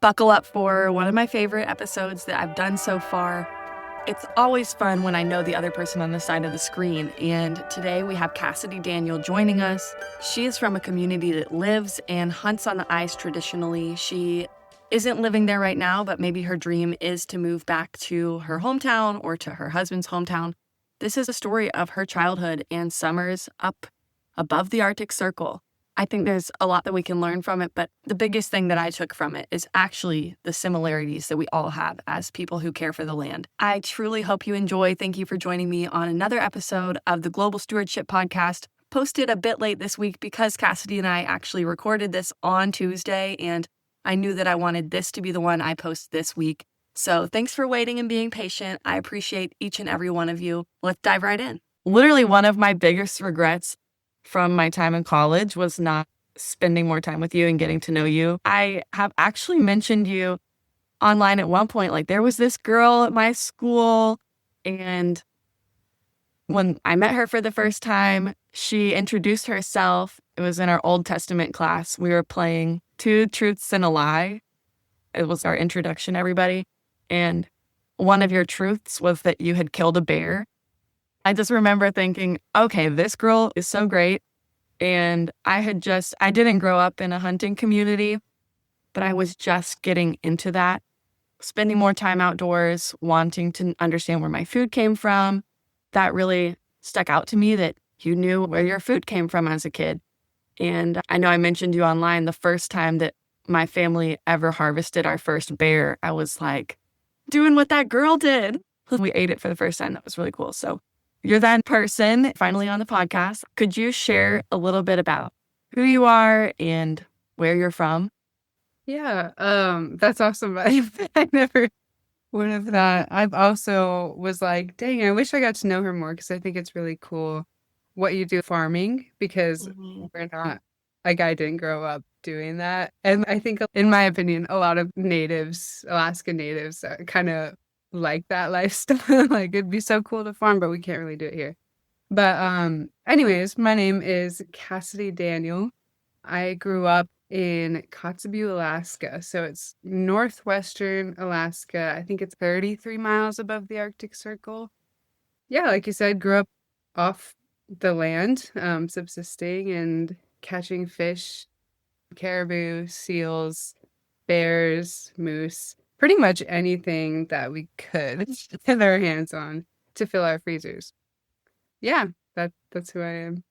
Buckle up for one of my favorite episodes that I've done so far. It's always fun when I know the other person on the side of the screen, and today we have Cassidy Daniel joining us. She is from a community that lives and hunts on the ice traditionally. She isn't living there right now, but maybe her dream is to move back to her hometown or to her husband's hometown. This is a story of her childhood and summers up above the Arctic Circle. I think there's a lot that we can learn from it, but the biggest thing that I took from it is actually the similarities that we all have as people who care for the land. I truly hope you enjoy. Thank you for joining me on another episode of the Global Stewardship Podcast. Posted a bit late this week because Cassidy and I actually recorded this on Tuesday, and I knew that I wanted this to be the one I post this week. So thanks for waiting and being patient. I appreciate each and every one of you. Let's dive right in. Literally one of my biggest regrets from my time in college was not spending more time with you and getting to know you. I have actually mentioned you online at one point. Like, there was this girl at my school, and when I met her for the first time, she introduced herself. It was in our Old Testament class. We were playing Two Truths and a Lie. It was our introduction, everybody. And one of your truths was that you had killed a bear. I just remember thinking, okay, this girl is so great. And I didn't grow up in a hunting community, but I was just getting into that, spending more time outdoors, wanting to understand where my food came from. That really stuck out to me, that you knew where your food came from as a kid. And I know I mentioned you online. The first time that my family ever harvested our first bear, I was like doing what that girl did. We ate it for the first time. That was really cool. So you're that person finally on the podcast. Could you share a little bit about who you are and where you're from? Yeah, that's awesome. I never would have thought. I've also was like, dang, I wish I got to know her more, because I think it's really cool what you do farming, because we're not, like, I didn't grow up doing that. And I think, in my opinion, a lot of natives, Alaska natives, kind of like that lifestyle. Like, it'd be so cool to farm, but we can't really do it here. But anyways, my name is Cassidy Daniel. I grew up in Kotzebue, Alaska. So it's northwestern Alaska. I think it's 33 miles above the Arctic Circle. Yeah, like you said, grew up off the land, subsisting and catching fish, caribou, seals, bears, moose, pretty much anything that we could get our hands on to fill our freezers. Yeah, that's who I am.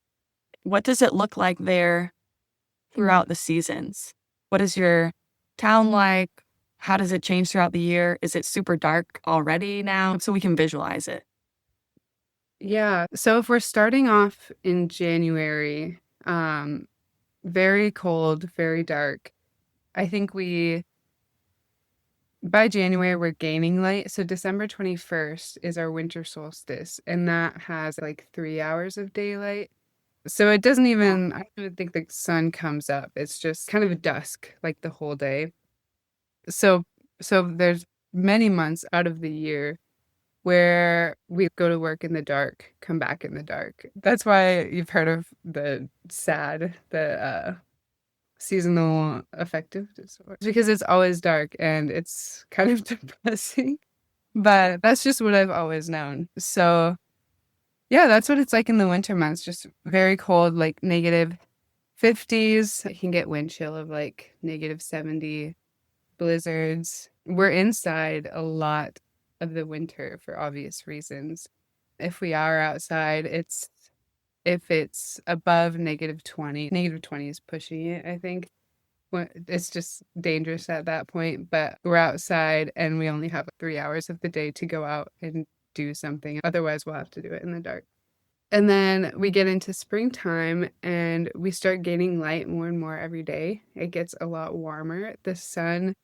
What does it look like there throughout the seasons? What is your town like? How does it change throughout the year? Is it super dark already now? So we can visualize it. Yeah. So if we're starting off in January, very cold, very dark. I think by January, we're gaining light. So December 21st is our winter solstice, and that has like 3 hours of daylight. So it doesn't even, I don't even think the sun comes up. It's just kind of dusk, like the whole day. So there's many months out of the year where we go to work in the dark, come back in the dark. That's why you've heard of the seasonal affective disorder, because it's always dark and it's kind of depressing. But that's just what I've always known. So yeah, that's what it's like in the winter months. Just very cold, like -50s. You can get wind chill of like -70, blizzards. We're inside a lot of the winter for obvious reasons. If we are outside, if it's above -20, -20 is pushing it, I think. It's just dangerous at that point, but we're outside and we only have 3 hours of the day to go out and do something. Otherwise, we'll have to do it in the dark. And then we get into springtime and we start gaining light more and more every day. It gets a lot warmer. The sun,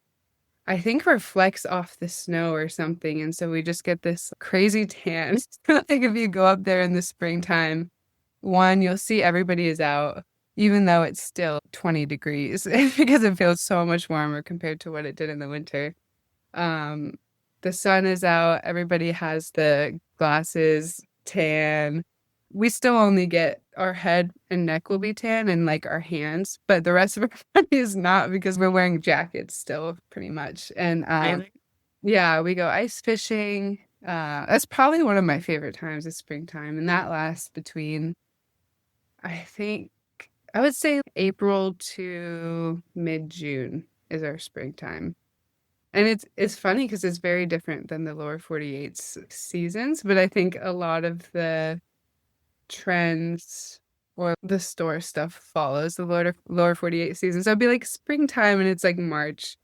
I think, reflects off the snow or something. And so we just get this crazy tan. Like, if you go up there in the springtime, one, you'll see everybody is out, even though it's still 20 degrees, because it feels so much warmer compared to what it did in the winter. The sun is out. Everybody has the glasses, tan. we still only get our head and neck will be tan and like our hands, but the rest of our body is not because we're wearing jackets still pretty much. And Amazing. yeah, we go ice fishing. That's probably one of my favorite times is springtime, and that lasts between I think I would say April to mid-June is our springtime. And it's funny because it's very different than the lower 48's seasons, but I think a lot of the trends or the store stuff follows the lower 48 season. So it'd be like springtime and it's like March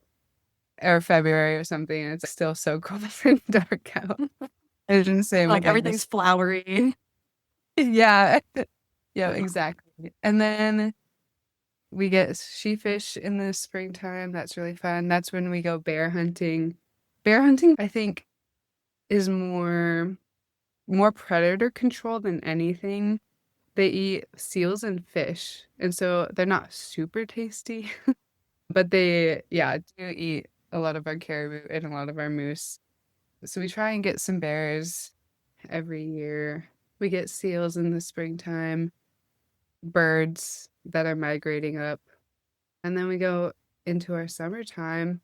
or February or something, and it's still so cold and dark out. It's insane Like with like everything's this. flowery. Yeah. Yeah, exactly. And then we get sheefish in the springtime. That's really fun. That's when we go bear hunting. Bear hunting, I think, is more predator control than anything. They eat seals and fish, and so they're not super tasty, but they, yeah, do eat a lot of our caribou and a lot of our moose. So we try and get some bears every year. We get seals in the springtime, birds that are migrating up, and then we go into our summertime,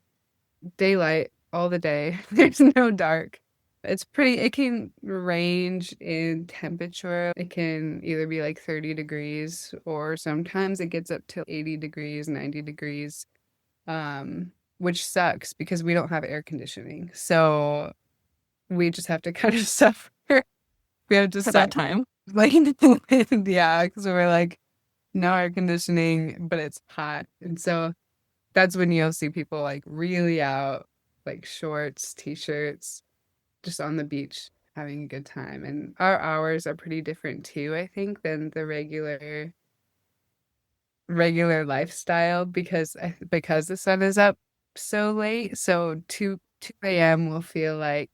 daylight all the day. There's no dark. It can range in temperature. It can either be like 30 degrees or sometimes it gets up to 80 degrees, 90 degrees, which sucks because we don't have air conditioning. So we just have to kind of suffer. We have to For that suffer. time. Like, yeah, because we're like, no air conditioning, but it's hot. And so that's when you'll see people like really out, like shorts, t-shirts, just on the beach having a good time. And our hours are pretty different too, I think, than the regular lifestyle because the sun is up so late. So 2 a.m. will feel like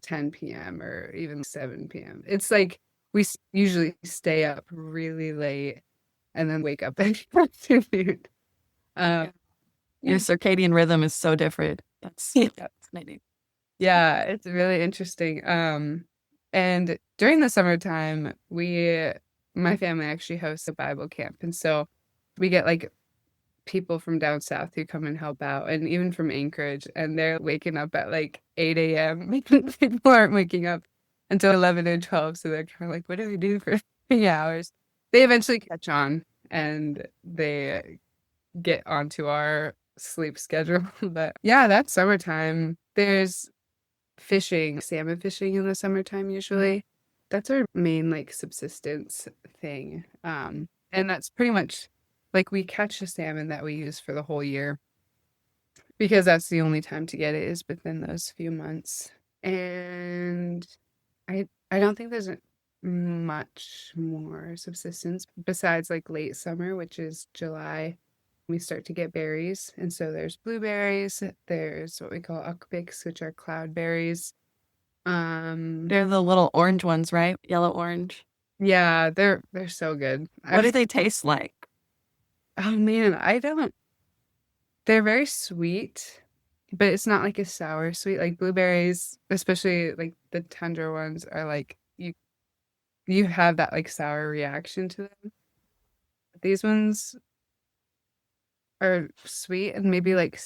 10 p.m. or even 7 p.m. It's like usually stay up really late and then wake up in the afternoon. Um, Your circadian rhythm is so different. That's yeah. fascinating. Yeah, it's really interesting. And during the summertime, my family actually hosts a Bible camp. And so we get like people from down south who come and help out, and even from Anchorage, and they're waking up at like 8 a.m. People aren't waking up until 11 or 12. So they're kind of like, what do we do for 3 hours? They eventually catch on and they get onto our sleep schedule. But yeah, that's summertime. There's fishing, salmon fishing in the summertime usually. That's our main like subsistence thing. And that's pretty much like we catch the salmon that we use for the whole year because that's the only time to get it is within those few months. And I don't think there's much more subsistence besides like late summer, which is July. We start to get berries, and so there's blueberries, there's what we call ukpiks, which are cloudberries. They're the little orange ones, right? Yellow orange. Yeah, they're so good. What do they taste like? Oh man, I don't. They're very sweet, but it's not like a sour sweet like blueberries, especially like the tender ones are like you have that like sour reaction to them. These ones are sweet and maybe like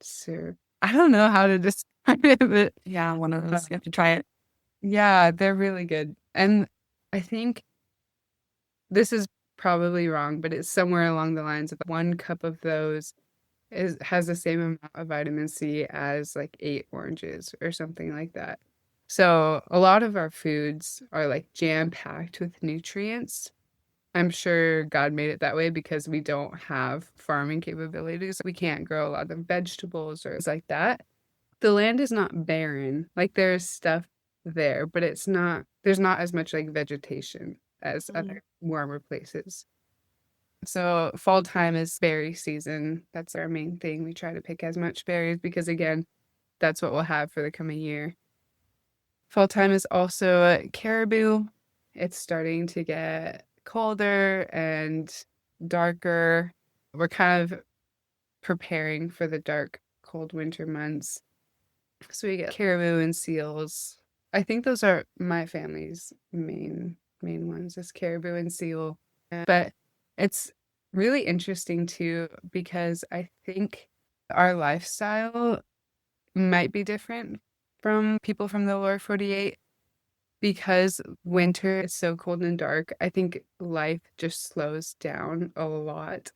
syrup. I don't know how to describe it, but Yeah, one of those. You have to try it. yeah, they're really good. And I think this is probably wrong, but it's somewhere along the lines of 1 cup of those has the same amount of vitamin C as like 8 oranges or something like that. So a lot of our foods are like jam-packed with nutrients. I'm sure God made it that way because we don't have farming capabilities. We can't grow a lot of vegetables or things like that. The land is not barren. Like there's stuff there, but there's not as much like vegetation as other warmer places. So fall time is berry season. That's our main thing. We try to pick as much berries because again, that's what we'll have for the coming year. Fall time is also caribou. It's starting to get colder and darker. We're kind of preparing for the dark, cold winter months. So we get caribou and seals. I think those are my family's main ones is caribou and seal. But it's really interesting too because I think our lifestyle might be different from people from the lower 48 because winter is so cold and dark. I think life just slows down a lot.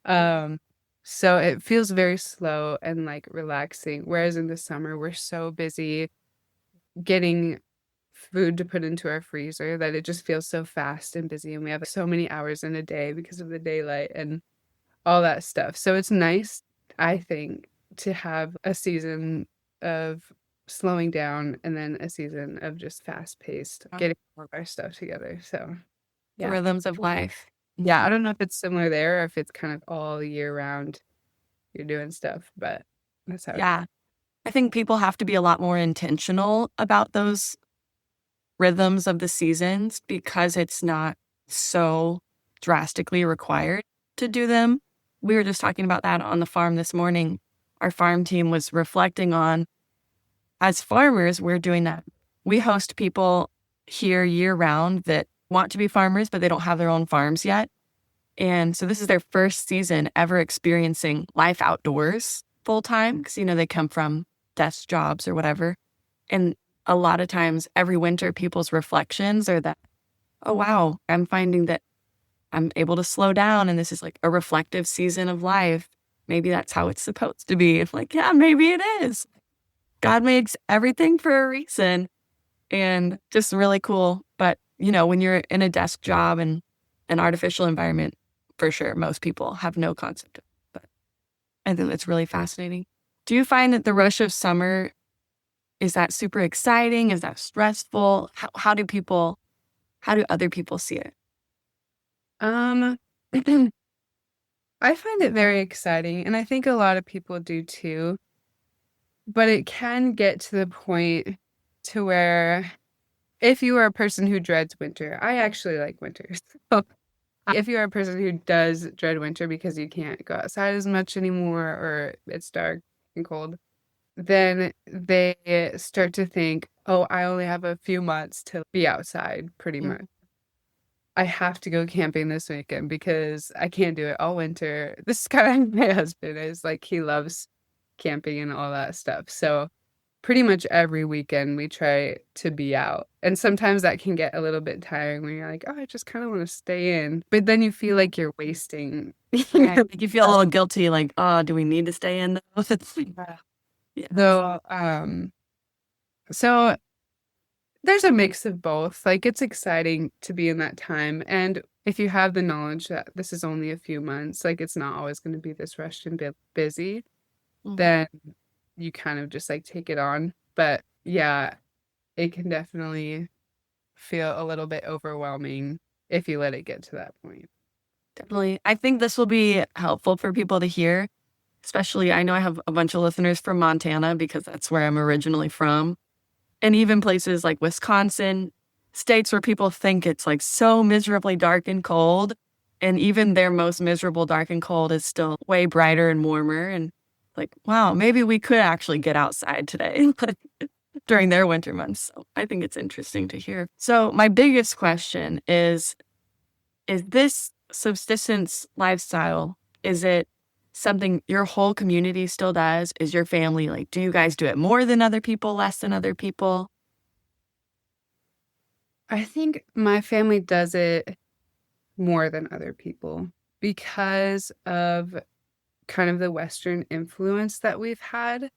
Um, so it feels very slow and like relaxing. Whereas in the summer, we're so busy getting food to put into our freezer that it just feels so fast and busy. And we have so many hours in a day because of the daylight and all that stuff. So it's nice, I think, to have a season of slowing down and then a season of just fast paced, getting all of our stuff together. So, The yeah. rhythms of life. Yeah. I don't know if it's similar there or if it's kind of all year round you're doing stuff, but that's how it Yeah. I think people have to be a lot more intentional about those rhythms of the seasons because it's not so drastically required to do them. We were just talking about that on the farm this morning. Our farm team was reflecting on, as farmers, we're doing that. We host people here year round that want to be farmers, but they don't have their own farms yet. And so this is their first season ever experiencing life outdoors full time because, they come from desk jobs or whatever. And a lot of times every winter, people's reflections are that, oh, wow, I'm finding that I'm able to slow down and this is like a reflective season of life. Maybe that's how it's supposed to be. It's like, yeah, maybe it is. God makes everything for a reason and just really cool. But, when you're in a desk job and an artificial environment, for sure, most people have no concept of it. But I think that's really fascinating. Do you find that the rush of summer, is that super exciting? Is that stressful? How do other people see it? Um, I find it very exciting, and I think a lot of people do too. But it can get to the point to where if you are a person who dreads winter, I actually like winter. So if you are a person who does dread winter because you can't go outside as much anymore or it's dark and cold, then they start to think, oh, I only have a few months to be outside pretty Mm. much. I have to go camping this weekend because I can't do it all winter. This is kind of my husband is like he loves camping and all that stuff. So pretty much every weekend we try to be out. And sometimes that can get a little bit tiring when you're like, oh, I just kind of want to stay in. But then you feel like you're wasting. Right. Like you feel a little guilty, like, oh, do we need to stay in though? Yeah. Though, so there's a mix of both. Like it's exciting to be in that time. And if you have the knowledge that this is only a few months, like it's not always going to be this rushed and busy, Mhm. then you kind of just like take it on. But yeah, it can definitely feel a little bit overwhelming if you let it get to that point. Definitely. I think this will be helpful for people to hear, especially I know I have a bunch of listeners from Montana because that's where I'm originally from. And even places like Wisconsin, states where people think it's like so miserably dark and cold. And even their most miserable dark and cold is still way brighter and warmer. And like, wow, maybe we could actually get outside today during their winter months. So I think it's interesting to hear. So my biggest question is this subsistence lifestyle, is it something your whole community still does? Is your family like, do you guys do it more than other people, less than other people? I think my family does it more than other people because of kind of the Western influence that we've had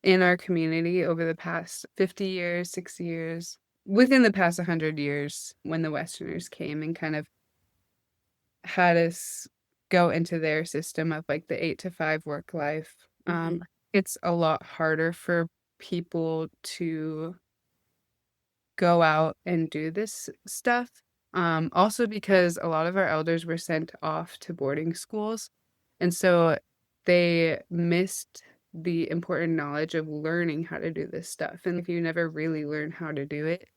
in our community over the past 50 years, 60 years, within the past 100 years when the Westerners came and kind of had us go into their system of like the 8 to 5 work life. Mhm. It's a lot harder for people to go out and do this stuff. Also because a lot of our elders were sent off to boarding schools. And so they missed the important knowledge of learning how to do this stuff. And if you never really learn how to do it,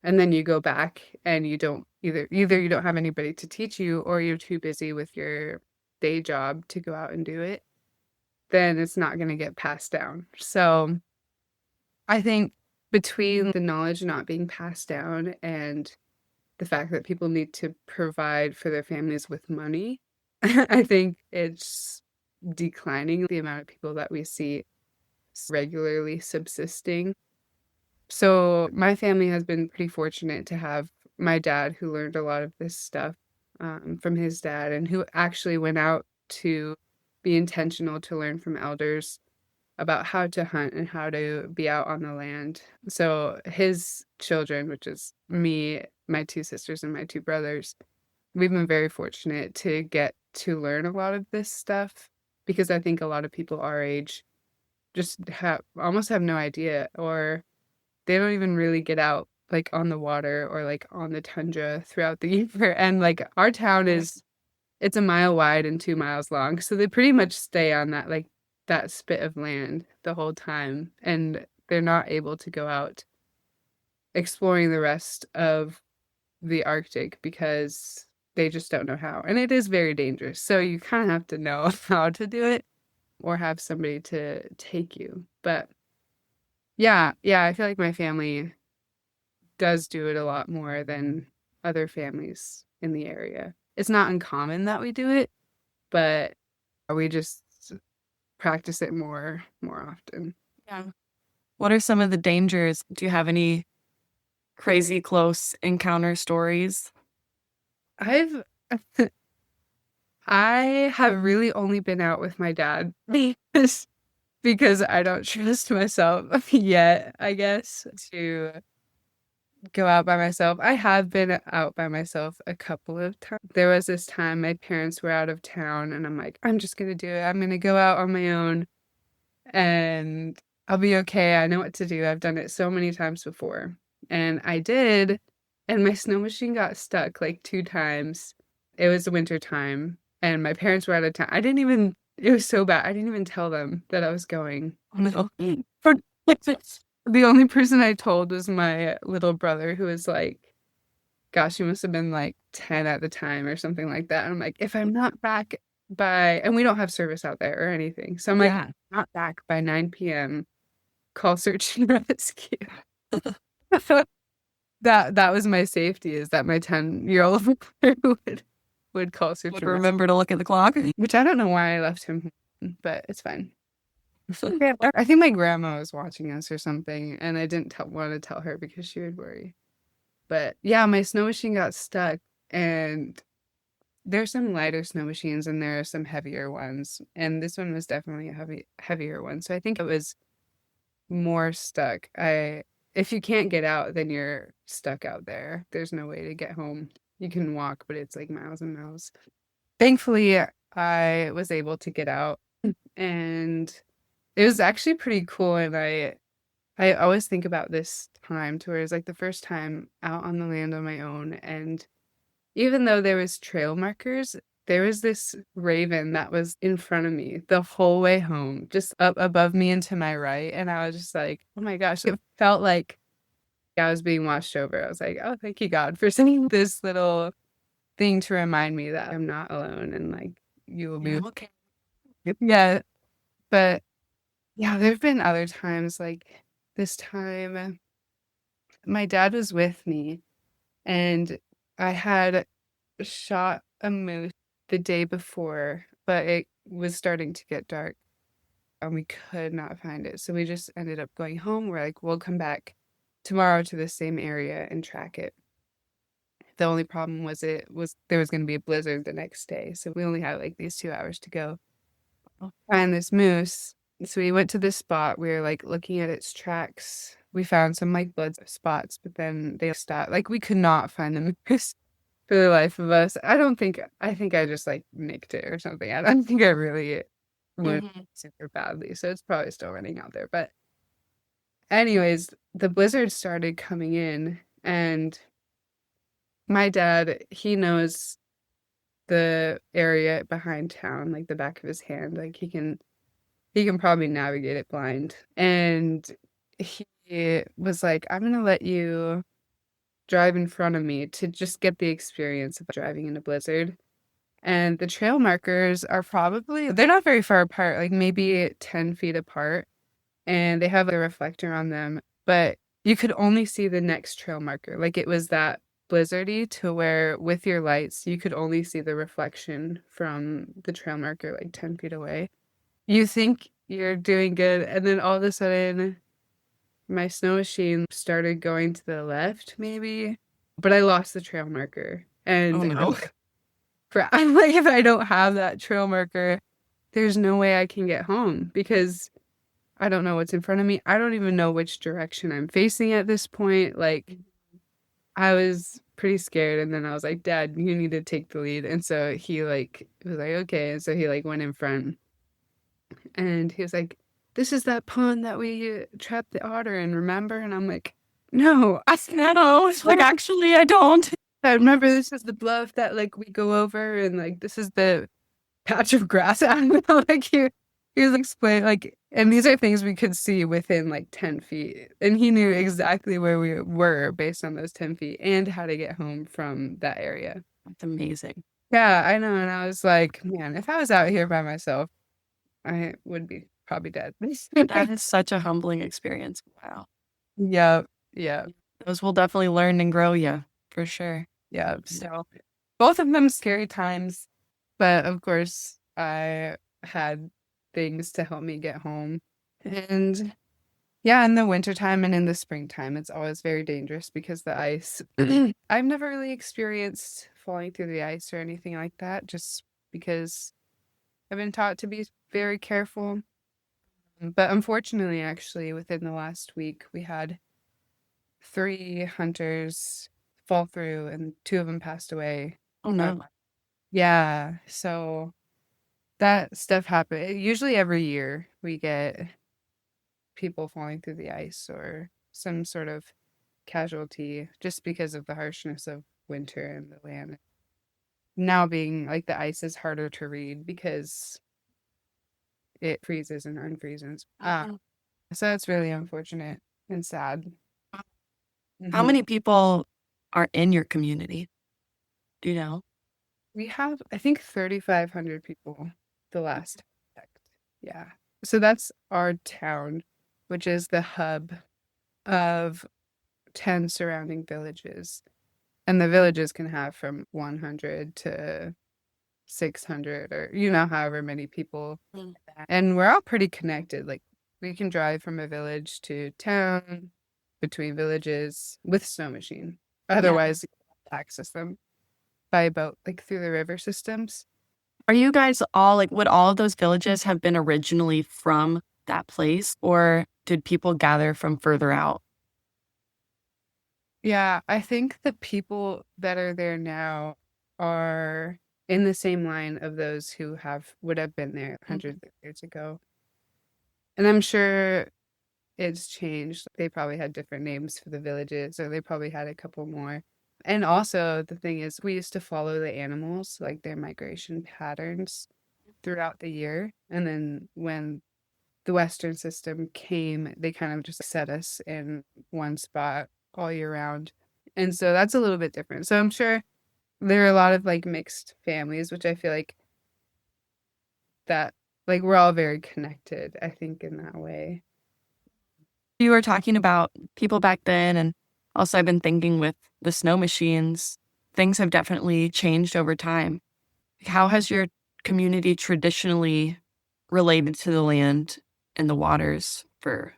and then you go back and you don't either you don't have anybody to teach you or you're too busy with your day job to go out and do it, then it's not going to get passed down. So I think between the knowledge not being passed down and the fact that people need to provide for their families with money, I think it's declining the amount of people that we see regularly subsisting. So my family has been pretty fortunate to have my dad, who learned a lot of this stuff from his dad, and who actually went out to be intentional to learn from elders about how to hunt and how to be out on the land. So his children, which is me, my two sisters, and my two brothers, we've been very fortunate to get to learn a lot of this stuff because I think a lot of people our age just have almost have no idea, or they don't even really get out like on the water or like on the tundra throughout the year. And like our town is, it's a mile wide and 2 miles long. So they pretty much stay on that like that spit of land the whole time. And they're not able to go out exploring the rest of the Arctic because they just don't know how. And it is very dangerous. So you kind of have to know how to do it or have somebody to take you. But yeah, I feel like my family does do it a lot more than other families in the area. It's not uncommon that we do it, but we just practice it more often. Yeah. What are some of the dangers? Do you have any crazy close encounter stories? I've I have really only been out with my dad because I don't trust myself yet, I guess, to go out by myself. I have been out by myself a couple of times. There was this time my parents were out of town and I'm like, I'm just gonna do it. I'm gonna go out on my own and I'll be okay. I know what to do. I've done it so many times before. And I did, and my snow machine got stuck like 2 times. It was the winter time and my parents were out of town. It was so bad. I didn't even tell them that I was going. Oh no. For the only person I told was my little brother, who was like, gosh, he must have been like 10 at the time or something like that. And I'm like, if I'm not back by, and we don't have service out there or anything. So I'm like, Yeah. not back by 9 p.m., call search and rescue. That was my safety, is that my 10-year-old brother would call search Would and rescue. remember to look at the clock. Which I don't know why I left him, but it's fine. I think my grandma was watching us or something, and I didn't want to tell her because she would worry. But yeah, my snow machine got stuck, and there's some lighter snow machines and there are some heavier ones, and this one was definitely a heavier one. So I think it was more stuck. If you can't get out, then you're stuck out there. There's no way to get home. You can walk, but it's like miles and miles. Thankfully, I was able to get out, and it was actually pretty cool. And I always think about this time to where it was like the first time out on the land on my own. And even though there was trail markers, there was this raven that was in front of me the whole way home, just up above me and to my right. And I was just like, oh my gosh, it felt like I was being washed over. I was like, oh, thank you, God, for sending this little thing to remind me that I'm not alone and like you will be okay. Yeah. But yeah, there have been other times like this time my dad was with me and I had shot a moose the day before, but it was starting to get dark and we could not find it. So we just ended up going home. We're like, we'll come back tomorrow to the same area and track it. The only problem was there was going to be a blizzard the next day. So we only had like these 2 hours to go find this moose. So we went to this spot. We were like looking at its tracks. We found some like blood spots, but then they stopped. Like we could not find the moose for the life of us. I think I just like nicked it or something. I don't think I really went super badly. So it's probably still running out there. But anyways, the blizzard started coming in and my dad, he knows the area behind town, like the back of his hand. Like he can probably navigate it blind. And he was like, I'm gonna let you drive in front of me to just get the experience of driving in a blizzard. And the trail markers are they're not very far apart, like maybe 10 feet apart. And they have a reflector on them. But you could only see the next trail marker. Like it was that blizzardy to where with your lights, you could only see the reflection from the trail marker like 10 feet away. You think you're doing good, and then all of a sudden, my snow machine started going to the left, maybe, but I lost the trail marker. Oh And no. I'm like, if I don't have that trail marker, there's no way I can get home because I don't know what's in front of me. I don't even know which direction I'm facing at this point. Like, I was pretty scared. And then I was like, Dad, you need to take the lead. And so he like was like, okay. And so he like went in front and he was like, this is that pond that we trapped the otter in, remember? And I'm like, no, I No, it's like actually I don't. I remember this is the bluff that like we go over and like this is the patch of grass. I don't know, like he was explaining like, and these are things we could see within like 10 feet. And he knew exactly where we were based on those 10 feet and how to get home from that area. That's amazing. Yeah, I know. And I was like, man, if I was out here by myself, I would be probably dead. That is such a humbling experience. Wow. Yeah, yeah, Those will definitely learn and grow you for sure. yeah. So both of them scary times, but of course I had things to help me get home. And yeah, in the wintertime and in the springtime, it's always very dangerous because the ice. I've never really experienced falling through the ice or anything like that, just because I've been taught to be very careful. But unfortunately, actually, within the last week, we had 3 hunters fall through and 2 of them passed away. Oh no. Yeah, so that stuff happened. Usually every year we get people falling through the ice or some sort of casualty just because of the harshness of winter and the land. Now being like the ice is harder to read because it freezes and unfreezes. So that's really unfortunate and sad. How Mhm. many people are in your community? Do you know? We have, I think, 3,500 people the last time I checked. Yeah. So that's our town, which is the hub of 10 surrounding villages. And the villages can have from 100 to 600 or, however many people. Mm. And we're all pretty connected. Like we can drive from a village to town, between villages with snow machine. Otherwise, you can't access them by boat, like through the river systems. Are you guys all like, would all of those villages have been originally from that place, or did people gather from further out? Yeah, I think the people that are there now are in the same line of those who would have been there hundreds of years ago. And I'm sure it's changed. They probably had different names for the villages, or they probably had a couple more. And also, the thing is, we used to follow the animals, like their migration patterns throughout the year. And then when the Western system came, they kind of just set us in one spot all year round. And so that's a little bit different. So I'm sure there are a lot of like mixed families, which I feel like that, like, we're all very connected, I think, in that way. You were talking about people back then, and also I've been thinking with the snow machines, things have definitely changed over time. How has your community traditionally related to the land and the waters for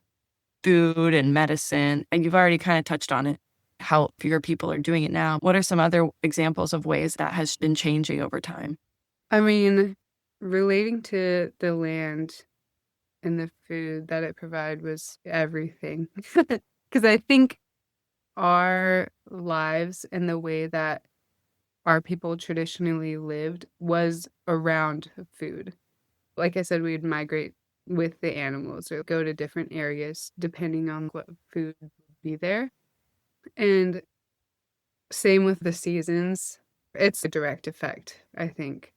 food and medicine? And you've already kind of touched on it, how your people are doing it now. What are some other examples of ways that has been changing over time? I mean, relating to the land and the food that it provided was everything. Because I think our lives and the way that our people traditionally lived was around food. Like I said, we would migrate with the animals or go to different areas depending on what food would be there. And same with the seasons. It's a direct effect, I think,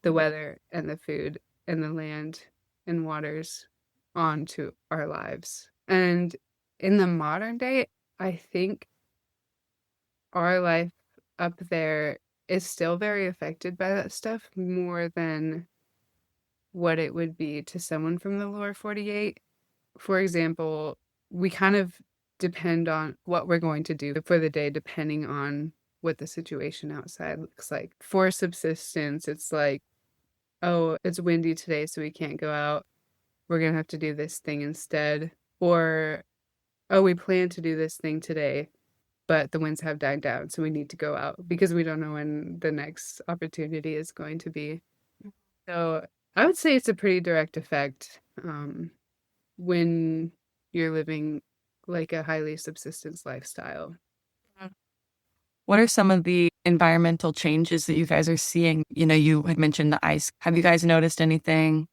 the weather and the food and the land and waters onto our lives. And in the modern day, I think our life up there is still very affected by that stuff more than what it would be to someone from the lower 48. For example, we kind of depend on what we're going to do for the day, depending on what the situation outside looks like. For subsistence, it's like, oh, it's windy today, so we can't go out. We're going to have to do this thing instead. Or, oh, we plan to do this thing today, but the winds have died down, so we need to go out because we don't know when the next opportunity is going to be. So I would say it's a pretty direct effect when you're living like a highly subsistence lifestyle. What are some of the environmental changes that you guys are seeing? You had mentioned the ice. Have you guys noticed anything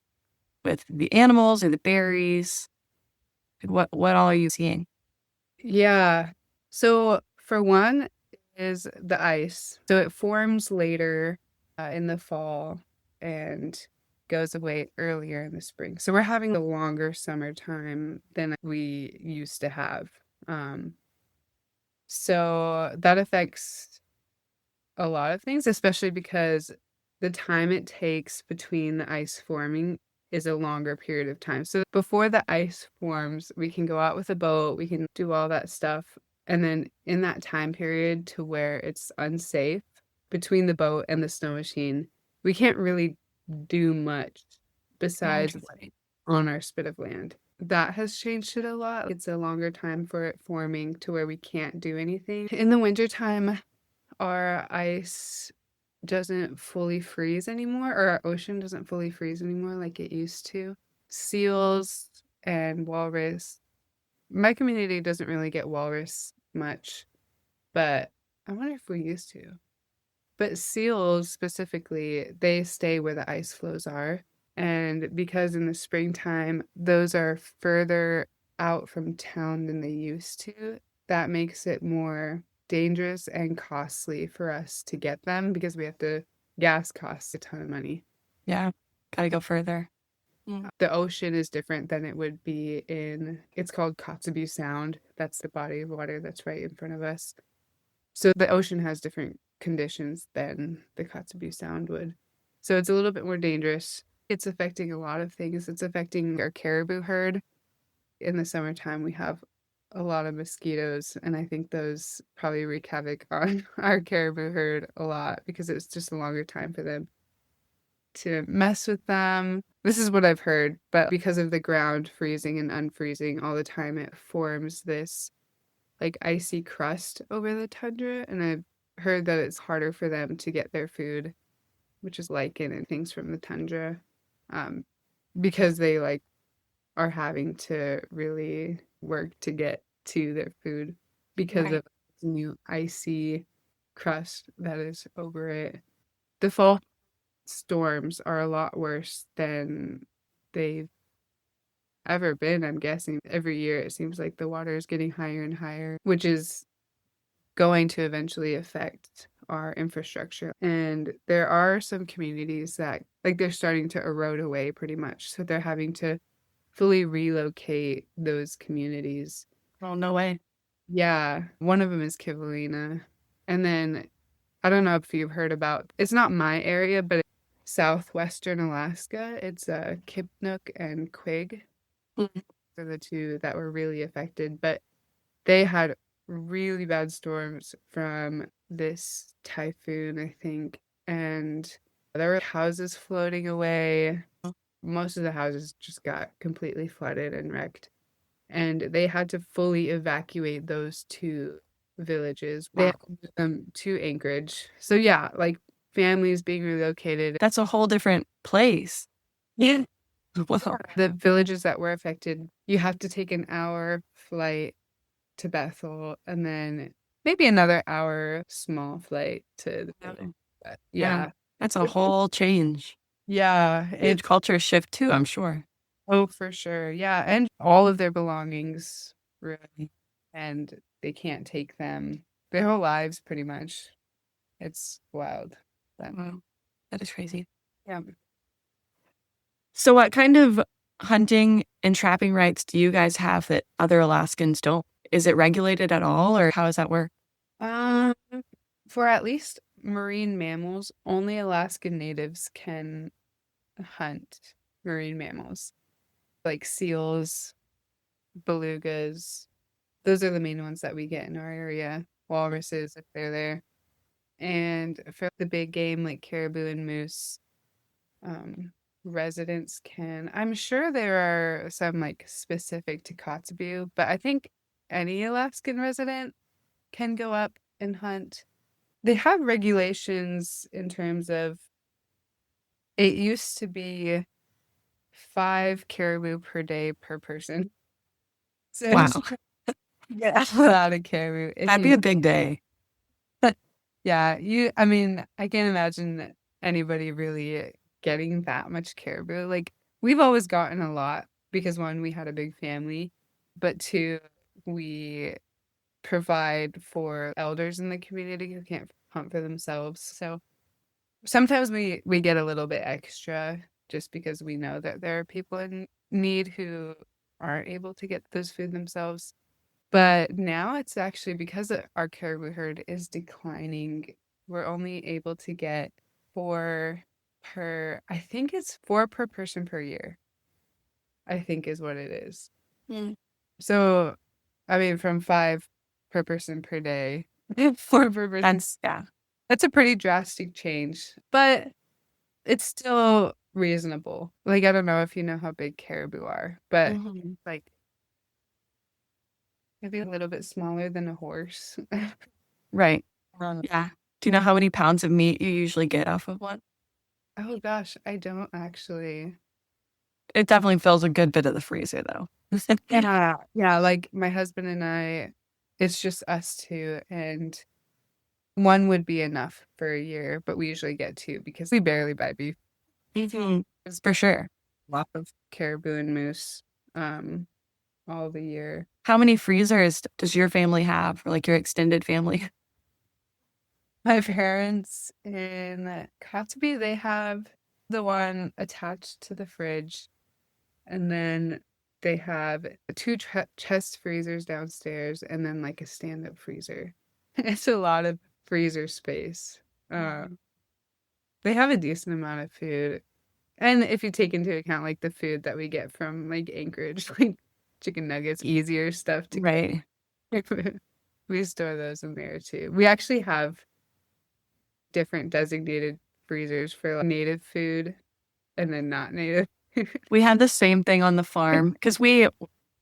with the animals or the berries? What all are you seeing? Yeah. So for one is the ice. So it forms later in the fall and goes away earlier in the spring. So we're having a longer summertime than we used to have. Um, so that affects a lot of things, especially because the time it takes between the ice forming is a longer period of time. So before the ice forms, we can go out with a boat, we can do all that stuff. And then in that time period to where it's unsafe between the boat and the snow machine, we can't really do much besides on our spit of land. That has changed it a lot. It's a longer time for it forming to where we can't do anything. In the wintertime, our ice doesn't fully freeze anymore, or our ocean doesn't fully freeze anymore like it used to. Seals and walrus. My community doesn't really get walrus much, but I wonder if we used to. But seals specifically, they stay where the ice flows are. And because in the springtime, those are further out from town than they used to, that makes it more dangerous and costly for us to get them because we have to, gas costs a ton of money. Yeah, gotta go further. The ocean is different than it would be in, it's called Kotzebue Sound. That's the body of water that's right in front of us. So the ocean has different conditions than the Kotzebue Sound would. So it's a little bit more dangerous. It's affecting a lot of things. It's affecting our caribou herd. In the summertime, we have a lot of mosquitoes, and I think those probably wreak havoc on our caribou herd a lot because it's just a longer time for them to mess with them. This is what I've heard, but because of the ground freezing and unfreezing all the time, it forms this like icy crust over the tundra, and I've heard that it's harder for them to get their food, which is lichen and things from the tundra, um, because they like are having to really work to get to their food because of the new icy crust that is over it. The fall storms are a lot worse than they've ever been, I'm guessing. Every year it seems like the water is getting higher and higher, which is going to eventually affect our infrastructure. And there are some communities that like they're starting to erode away pretty much. So they're having to fully relocate those communities. Oh, no way. Yeah, one of them is Kivalina. And then I don't know if you've heard about, it's not my area, but it's southwestern Alaska. It's Kipnuk and Quig. Mhm. They're the two that were really affected, but they had really bad storms from this typhoon, I think, and there were houses floating away. Most of the houses just got completely flooded and wrecked, and they had to fully evacuate those two villages. They had to move them to Anchorage. So yeah, like families being relocated. That's a whole different place. Yeah. Wow. The villages that were affected, you have to take an hour flight to Bethel and then maybe another hour small flight to the village. But yeah. That's a whole change. Yeah. Huge culture shift too, I'm sure. Oh, for sure. Yeah. And all of their belongings, really. And they can't take them their whole lives, pretty much. It's wild. But, Wow. That is crazy. yeah. So what kind of hunting and trapping rights do you guys have that other Alaskans don't? Is it regulated at all, or how does that work? Um, for at least marine mammals, only Alaskan natives can hunt marine mammals like seals, belugas, Those are the main ones that we get in our area. Walruses, if they're there. And for the big game like caribou and moose, um, residents can. I'm sure there are some like specific to Kotzebue, but I think any Alaskan resident can go up and hunt. They have regulations in terms of it used to be 5 caribou per day per person. So Wow. get a lot of caribou if That'd be you a big day. yeah, I mean, I can't imagine anybody really getting that much caribou. Like, we've always gotten a lot because one, we had a big family, but two, we provide for elders in the community who can't hunt for themselves. So sometimes we get a little bit extra just because we know that there are people in need who aren't able to get those food themselves. But now it's actually because our caribou herd is declining, we're only able to get I think it's 4 per person per year, I think is what it is. Mm. So, I mean, from 5 per person per day, 4 per person. Yeah. That's a pretty drastic change, but it's still reasonable. Like, I don't know if you know how big caribou are, but Mhm. like maybe a little bit smaller than a horse. Right. Yeah. Do you know how many pounds of meat you usually get off of one? Oh gosh, I don't actually. It definitely fills a good bit of the freezer, though. Yeah. Yeah, like my husband and I, it's just us two, and one would be enough for a year, but we usually get two because we barely buy beef. Mhm. For sure. Lot of caribou and moose all the year. How many freezers does your family have, or like your extended family? My parents in Kotzebue, they have the one attached to the fridge, and then they have two chest freezers downstairs, and then like a stand-up freezer. It's a lot of freezer space. Uh, they have a decent amount of food, and if you take into account like the food that we get from like Anchorage, like chicken nuggets, easier stuff to Right. get. We store those in there too. We actually have different designated freezers for like, native food and then not native. We had the same thing on the farm because we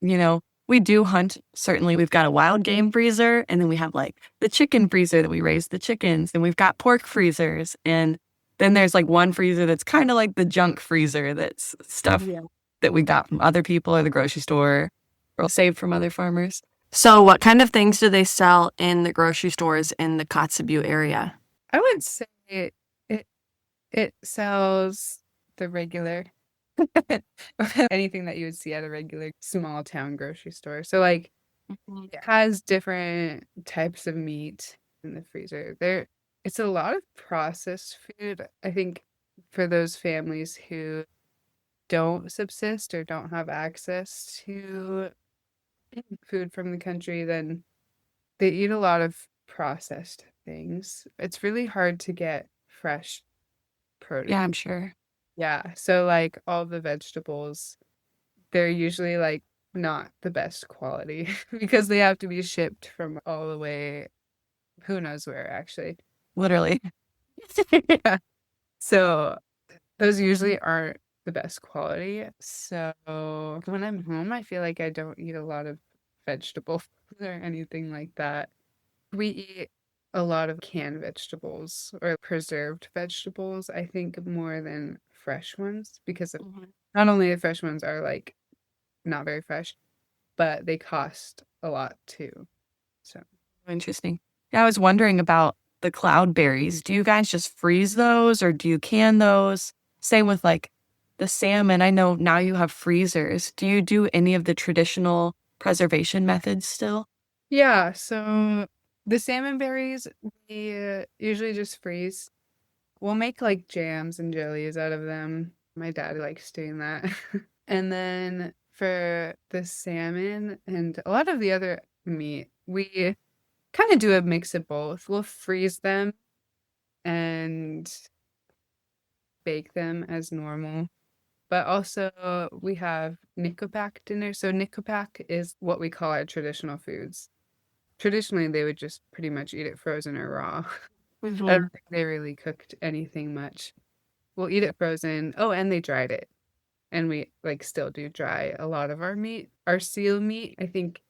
do hunt. Certainly, we've got a wild game freezer, and then we have like the chicken freezer that we raise the chickens, and we've got pork freezers. And then there's like one freezer that's kind of like the junk freezer that's stuff Yeah. that we got from other people or the grocery store or saved from other farmers. So, what kind of things do they sell in the grocery stores in the Kotzebue area? I would say it it sells the regular anything that you would see at a regular small town grocery store. So like it has different types of meat in the freezer. It's a lot of processed food. I think for those families who don't subsist or don't have access to food from the country, then they eat a lot of processed things. It's really hard to get fresh produce. Yeah, I'm sure. Yeah, so like all the vegetables, they're usually like not the best quality because they have to be shipped from all the way, who knows where actually. Literally. Yeah. So those usually aren't the best quality. So when I'm home, I feel like I don't eat a lot of vegetables or anything like that. We eat a lot of canned vegetables or preserved vegetables, I think, more than fresh ones because not only the fresh ones are like not very fresh, but they cost a lot too. So Interesting. Yeah, I was wondering about the cloudberries. Do you guys just freeze those or do you can those? Same with like the salmon. I know now you have freezers. Do you do any of the traditional preservation methods still? yeah, so the salmon berries we usually just freeze. We'll make like jams and jellies out of them. My dad likes doing that. And then for the salmon and a lot of the other meat, we kind of do a mix of both. We'll freeze them and bake them as normal. But also we have Nickelback dinner. So Nickelback is what we call our traditional foods. Traditionally, they would just pretty much eat it frozen or raw. I Mhm. don't think they really cooked anything much. We'll eat it frozen. Oh, and they dried it. And we like still do dry a lot of our meat. Our seal meat, I think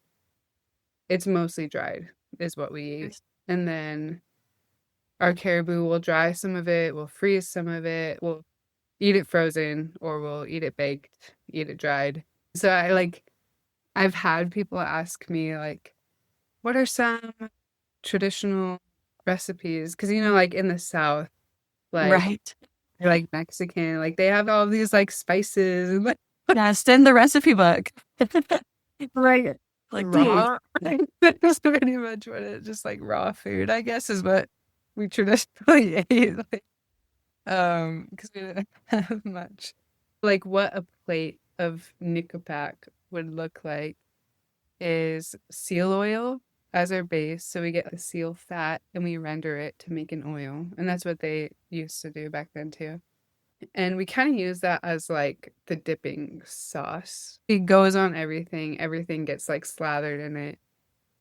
it's mostly dried is what we eat. And then our caribou, will dry some of it, we'll freeze some of it, we'll eat it frozen, or we'll eat it baked, eat it dried. So I've had people ask me like, what are some traditional recipes? Because like in the South, like Right. like Mexican, like they have all these like spices and like Yeah, send the recipe book. Right. Like, please. raw. That's pretty much what it just like raw food, I guess, is what we traditionally ate. Like, because we didn't have much. Like what a plate of Nickelback would look like is seal oil as our base. So we get the seal fat and we render it to make an oil. And that's what they used to do back then too. And we kind of use that as like the dipping sauce. It goes on everything. Everything gets like slathered in it.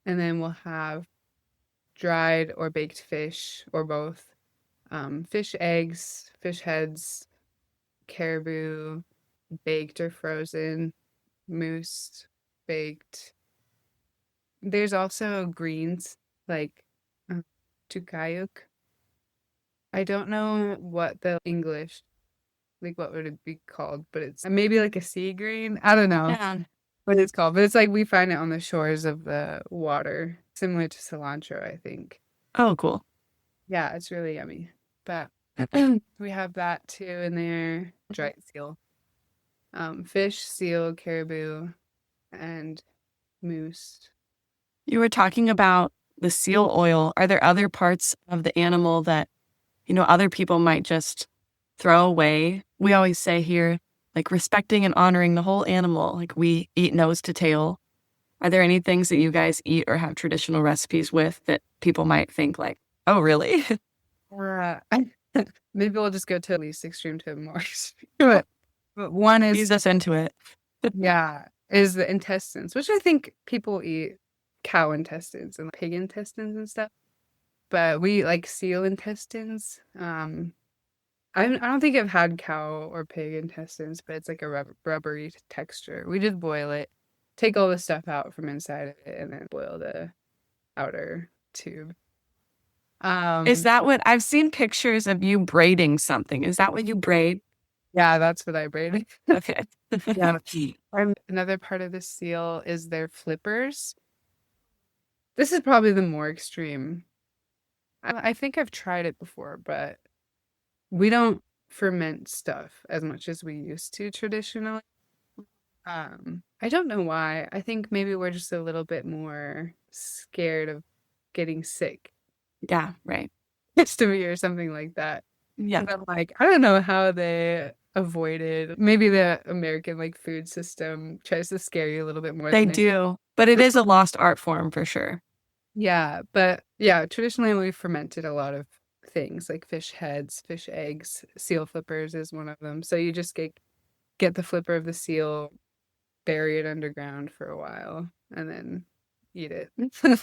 And then we'll have dried or baked fish or both. Fish eggs, fish heads, caribou, baked or frozen, moose, baked. There's also greens like tukayuk. I don't know what the English, like what would it be called, but it's maybe like a sea green. I don't know Yeah. what it's called, but it's like we find it on the shores of the water, similar to cilantro, I think. Oh, cool. Yeah, it's really yummy. But we have that too in there. Dried seal. Fish, seal, caribou, and moose. You were talking about the seal oil. Are there other parts of the animal that, other people might just throw away? We always say here, like respecting and honoring the whole animal, like we eat nose to tail. Are there any things that you guys eat or have traditional recipes with that people might think like, oh, really? Or maybe we'll just go to least extreme to more extreme. But one is Ease us into it. yeah, is the intestines, which I think people eat cow intestines and pig intestines and stuff. But we eat like seal intestines. I don't think I've had cow or pig intestines, but it's like a rubbery texture. We just boil it, take all the stuff out from inside of it, and then boil the outer tube. Is Um, that what I've seen pictures of you braiding something? Is that what you braid? yeah, that's what I braided. Okay. Yeah. Another part of the seal is their flippers. This is probably the more extreme. I think I've tried it before, but we don't ferment stuff as much as we used to traditionally. I don't know why. I think maybe we're just a little bit more scared of getting sick, Yeah, right. histamine or something like that. Yeah, And I'm like, I don't know how they avoided. Maybe the American like food system tries to scare you a little bit more they than it. do. But it is a lost art form for sure. Yeah, but yeah, traditionally we fermented a lot of things like fish heads, fish eggs, seal flippers is one of them. So you just get the flipper of the seal, bury it underground for a while, and then eat it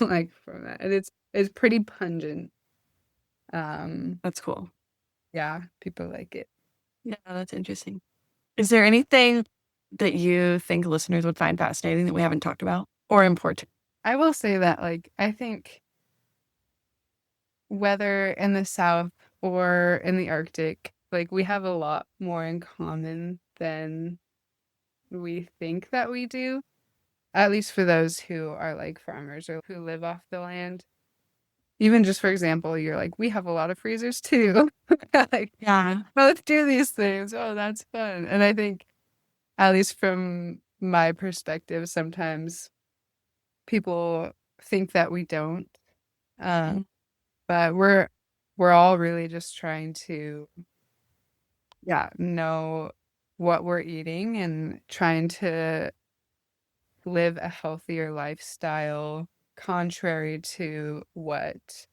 like from that. And it's pretty pungent. Um, That's cool. yeah, people like it. Yeah, that's interesting. Is there anything that you think listeners would find fascinating that we haven't talked about or important? I will say that like I think whether in the South or in the Arctic, like we have a lot more in common than we think that we do. At least for those who are like farmers or who live off the land. Even just for example, you're like, we have a lot of freezers too. Like, Yeah. "Well, let's do these things. Oh, that's fun." And I think, at least from my perspective, sometimes people think that we don't. Uh, Mhm. but we're all really just trying to, yeah, know what we're eating and trying to live a healthier lifestyle contrary to what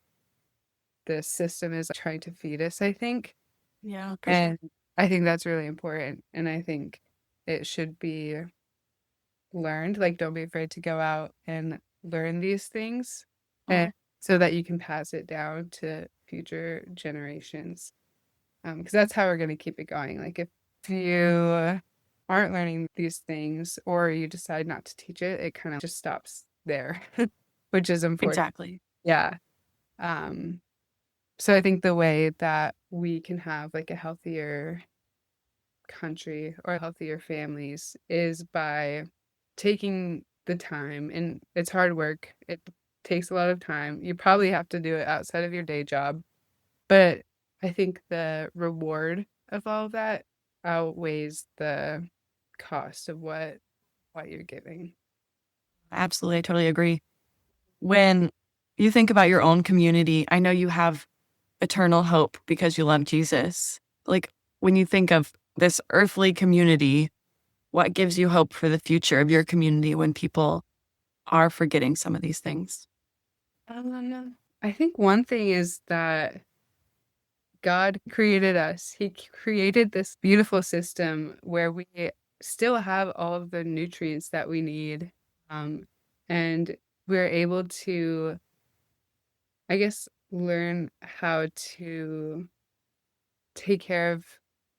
the system is trying to feed us, I think. Yeah, for And sure. I think that's really important. And I think it should be learned. Like, don't be afraid to go out and learn these things, and Mhm. so that you can pass it down to future generations. Because that's how we're going to keep it going. Like, if you aren't learning these things or you decide not to teach it, it kind of just stops there, which is important. Exactly. Yeah. Um, so I think the way that we can have like a healthier country or healthier families is by taking the time, and it's hard work. It takes a lot of time. You probably have to do it outside of your day job, but I think the reward of all of that outweighs the cost of what you're giving. Absolutely. I totally agree. When you think about your own community, I know you have eternal hope because you love Jesus. Like when you think of this earthly community, what gives you hope for the future of your community when people are forgetting some of these things? I think one thing is that God created us. He created this beautiful system where we still have all of the nutrients that we need. Um, and we're able to, I guess, learn how to take care of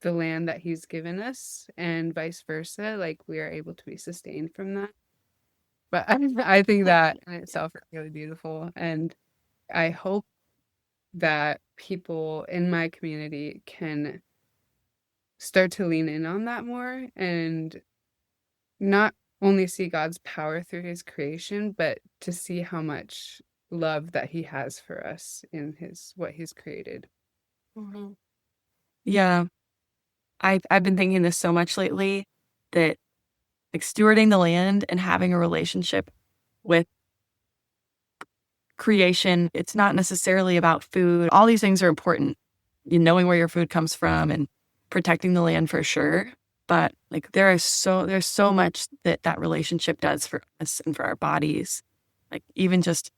the land that He's given us and vice versa. Like, we are able to be sustained from that. But I think that in itself is really beautiful. And I hope that people in my community can start to lean in on that more and not only see God's power through his creation, but to see how much love that he has for us in his what he's created. Mhm. Yeah, I've been thinking this so much lately that like stewarding the land and having a relationship with creation, it's not necessarily about food. All these things are important. You knowing where your food comes from and protecting the land for sure. But like there's so much that that relationship does for us and for our bodies. Like even just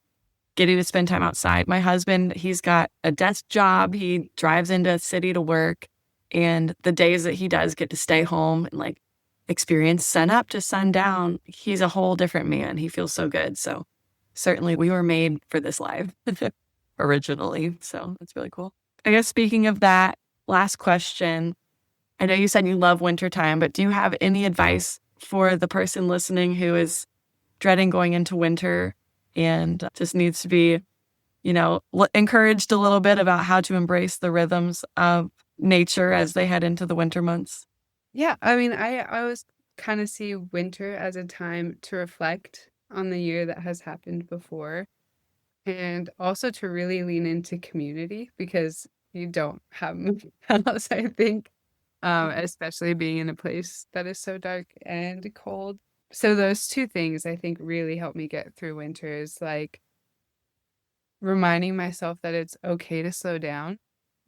getting to spend time outside. My husband, he's got a desk job. He drives into a city to work. And the days that he does get to stay home and like experience sun up to sundown, he's a whole different man. He feels so good. So certainly we were made for this life originally. So that's really cool. I guess speaking of that, last question. I know you said you love wintertime, but do you have any advice for the person listening who is dreading going into winter and just needs to be, encouraged a little bit about how to embrace the rhythms of nature as they head into the winter months? Yeah, I mean, I always kind of see winter as a time to reflect on the year that has happened before and also to really lean into community because you don't have much else, I think, especially being in a place that is so dark and cold. So those two things I think really help me get through winters, like reminding myself that it's okay to slow down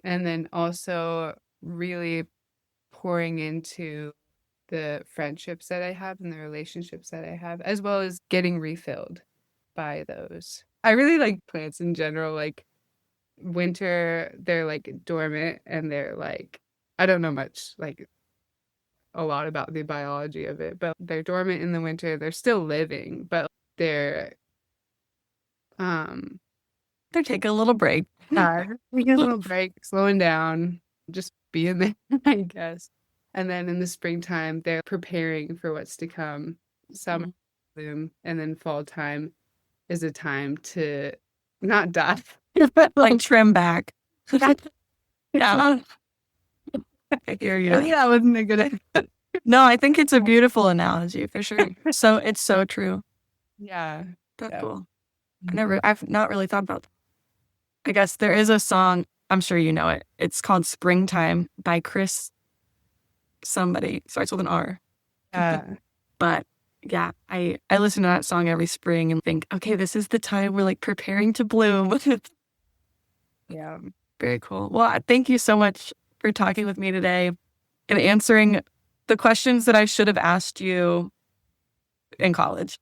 and then also really pouring into the friendships that I have and the relationships that I have, as well as getting refilled by those. I really like plants in general. Like winter, they're like dormant and they're like, I don't know much, like a lot about the biology of it, but they're dormant in the winter. They're still living, but they're, um, They take a little break. taking a little break, slowing down, just being there, I guess. And then in the springtime, they're preparing for what's to come. Summer Mhm. bloom, and then fall time is a time to not die, but Like like trim back. Yeah, I hear maybe you. that wasn't a good idea. No, I think it's a beautiful analogy for sure. So it's so true. Yeah, That's yeah. cool. I've not really thought about that. I guess there is a song, I'm sure you know it. It's called Springtime by Chris somebody. Starts with an R. Yeah. But yeah, I listen to that song every spring and think, okay, this is the time we're like preparing to bloom. Yeah. Very cool. Well, thank you so much for talking with me today and answering the questions that I should have asked you in college.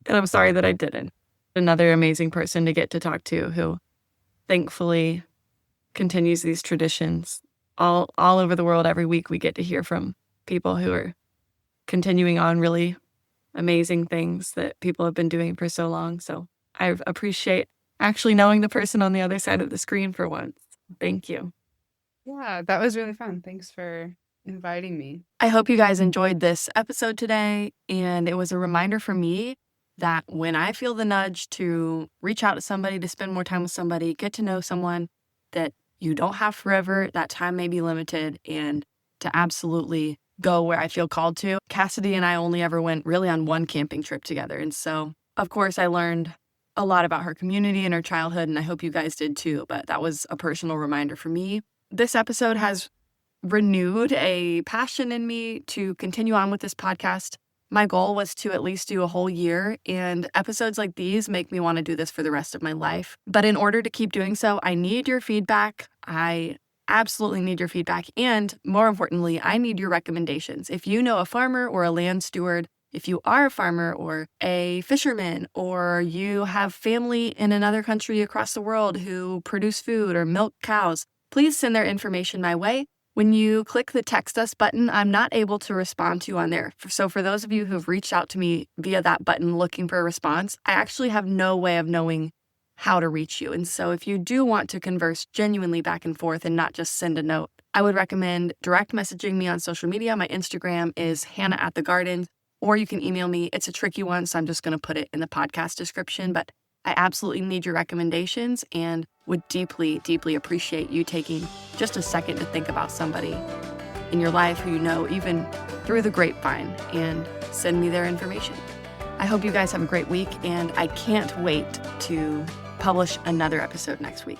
And I'm sorry that I didn't. Another amazing person to get to talk to who thankfully continues these traditions all over the world every week we get to hear from people who are continuing on really amazing things that people have been doing for so long. So I appreciate actually knowing the person on the other side of the screen for once. Thank you. Yeah, that was really fun. Thanks for inviting me. I hope you guys enjoyed this episode today, and it was a reminder for me that when I feel the nudge to reach out to somebody, to spend more time with somebody, get to know someone, that you don't have forever, that time may be limited, and to absolutely go where I feel called to. Cassidy and I only ever went really on one camping trip together, and so, of course, I learned a lot about her community and her childhood, and I hope you guys did too, but that was a personal reminder for me. This episode has renewed a passion in me to continue on with this podcast. My goal was to at least do a whole year, and episodes like these make me want to do this for the rest of my life. But in order to keep doing so, I need your feedback. I absolutely need your feedback, and more importantly, I need your recommendations. If you know a farmer or a land steward, if you are a farmer or a fisherman, or you have family in another country across the world who produce food or milk cows, please send their information my way. When you click the text us button, I'm not able to respond to you on there. So for those of you who've reached out to me via that button looking for a response, I actually have no way of knowing how to reach you. And so if you do want to converse genuinely back and forth and not just send a note, I would recommend direct messaging me on social media. My Instagram is Hannah@the-Garden, or you can email me. It's a tricky one, so I'm just going to put it in the podcast description. But I absolutely need your recommendations and would deeply, deeply appreciate you taking just a second to think about somebody in your life who you know, even through the grapevine, and send me their information. I hope you guys have a great week, and I can't wait to publish another episode next week.